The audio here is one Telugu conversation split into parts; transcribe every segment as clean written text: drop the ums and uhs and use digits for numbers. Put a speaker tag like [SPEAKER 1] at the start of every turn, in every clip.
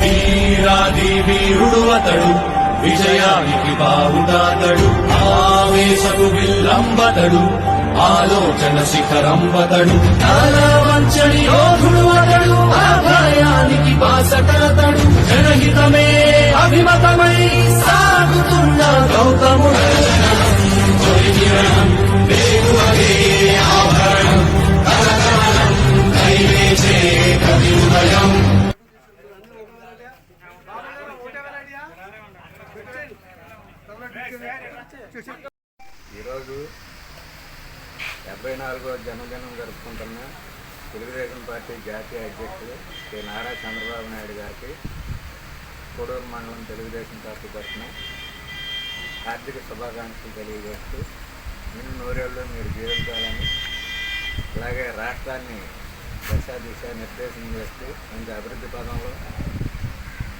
[SPEAKER 1] వీరాది వీరుడు అతడు, విజయానికి బావుటాతడు, ఆవేశకు విల్లంబతడు, ఆలోచన శిఖరంబతడు, వంచని యోధుడు అతడు, ఆభయానికి బాసటతడు, జనహితమే అభిమతమై సాగుతున్న గౌతముడు. ఆభరణం కలకాలం కైవేసే కవి ఉదయం.
[SPEAKER 2] ఈరోజు 74వ జన్మదినం జరుపుకుంటున్న తెలుగుదేశం పార్టీ జాతీయ అధ్యక్షులు శ్రీ నారా చంద్రబాబు నాయుడు గారికి కోడూరు మండలం తెలుగుదేశం పార్టీ తరఫున హార్దిక శుభాకాంక్షలు తెలియజేస్తూ నిన్ను నూరేళ్ళు మీరు జీవించాలని, అలాగే రాష్ట్రాన్ని దిశ నిర్దేశం చేస్తూ మంచి అభివృద్ధి పదంలో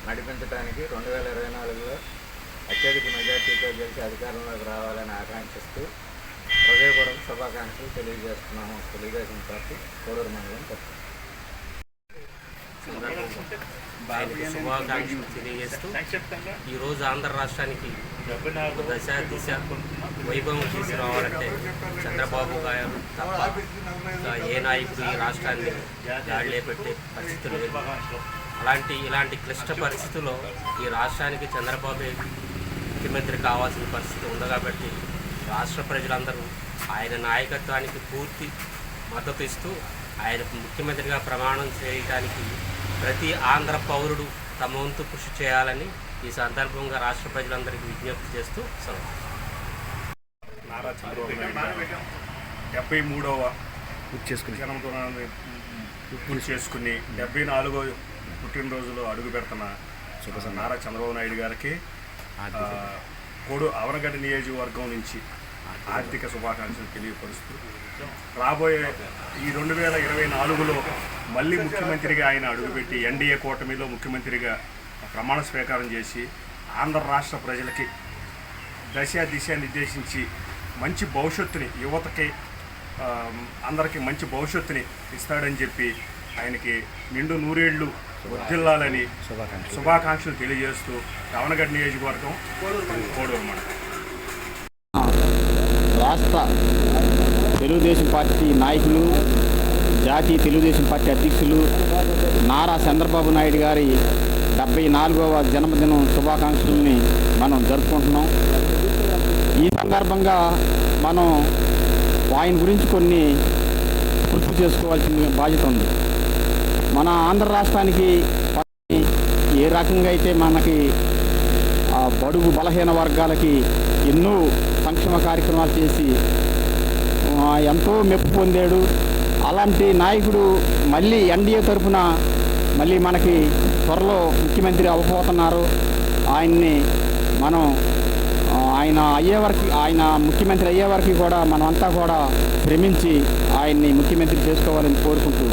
[SPEAKER 2] నడిపించడానికి 2024లో అత్యధిక మెజార్టీతో గెలిచి అధికారంలోకి రావాలని ఆకాంక్షిస్తూ హృదయపూర్వక శుభాకాంక్షలు తెలియజేస్తున్నాము. తెలుగుదేశం పార్టీ కోడూరు మండలం
[SPEAKER 3] శుభాకాంక్షలు తెలియజేస్తూ ఈరోజు ఆంధ్ర రాష్ట్రానికి దశ దిశ వైభవం తీసుకురావాలంటే చంద్రబాబు గారు తప్ప ఏ నాయకుడు ఈ రాష్ట్రాన్ని గాడిలో పెట్టే పరిస్థితులు లేదు. ఇలాంటి క్లిష్ట పరిస్థితుల్లో ఈ రాష్ట్రానికి చంద్రబాబు ముఖ్యమంత్రి కావాల్సిన పరిస్థితి ఉంది. కాబట్టి రాష్ట్ర ప్రజలందరూ ఆయన నాయకత్వానికి పూర్తి మద్దతు ఇస్తూ ఆయన ముఖ్యమంత్రిగా ప్రమాణం చేయడానికి ప్రతి ఆంధ్ర పౌరుడు తమ వంతు కృషి చేయాలని ఈ సందర్భంగా రాష్ట్ర ప్రజలందరికీ విజ్ఞప్తి చేస్తూ సెలవు.
[SPEAKER 4] నారా చంద్రబాబు నాయుడు 73వ జన్మదినాన్ని పూర్తి చేసుకుని 74వ పుట్టినరోజులో అడుగు పెడుతున్న నారా చంద్రబాబు నాయుడు గారికి అవనగడ్డ నియోజకవర్గం నుంచి ఆర్థిక శుభాకాంక్షలు తెలియపరుస్తూ రాబోయే ఈ 2024లో మళ్ళీ ముఖ్యమంత్రిగా ఆయన అడుగుపెట్టి ఎన్డీఏ కూటమిలో ముఖ్యమంత్రిగా ప్రమాణ స్వీకారం చేసి ఆంధ్ర రాష్ట్ర ప్రజలకి దిశ నిర్దేశించి మంచి భవిష్యత్తుని, యువతకి అందరికీ మంచి భవిష్యత్తుని ఇస్తాడని చెప్పి ఆయనకి నిండు నూరేళ్లు వర్ధిల్లాలని శుభాకాంక్షలు తెలియజేస్తూ అవనగడ్డ నియోజకవర్గం కోడూరు మండలం.
[SPEAKER 5] రాష్ట్ర తెలుగుదేశం పార్టీ నాయకులు, జాతీయ తెలుగుదేశం పార్టీ అధ్యక్షులు నారా చంద్రబాబు నాయుడు గారి 74వ జన్మదినం శుభాకాంక్షలని మనం జరుపుకుంటున్నాం. ఈ సందర్భంగా మనం ఆయన గురించి కొన్ని గుర్తు చేసుకోవాల్సిన బాధ్యత ఉంది. మన ఆంధ్ర రాష్ట్రానికి ఏ రకంగా అయితే మనకి బడుగు బలహీన వర్గాలకి ఎన్నో సంక్షేమ కార్యక్రమాలు చేసి ఎంతో మెప్పు పొందాడు. అలాంటి నాయకుడు మళ్ళీ ఎన్డీఏ తరఫున మళ్ళీ మనకి త్వరలో ముఖ్యమంత్రి అవ్వబోతున్నారు. ఆయన్ని మనం ఆయన ముఖ్యమంత్రి అయ్యే వరకు కూడా మనమంతా కూడా శ్రమించి ఆయన్ని ముఖ్యమంత్రి చేసుకోవాలని కోరుకుంటూ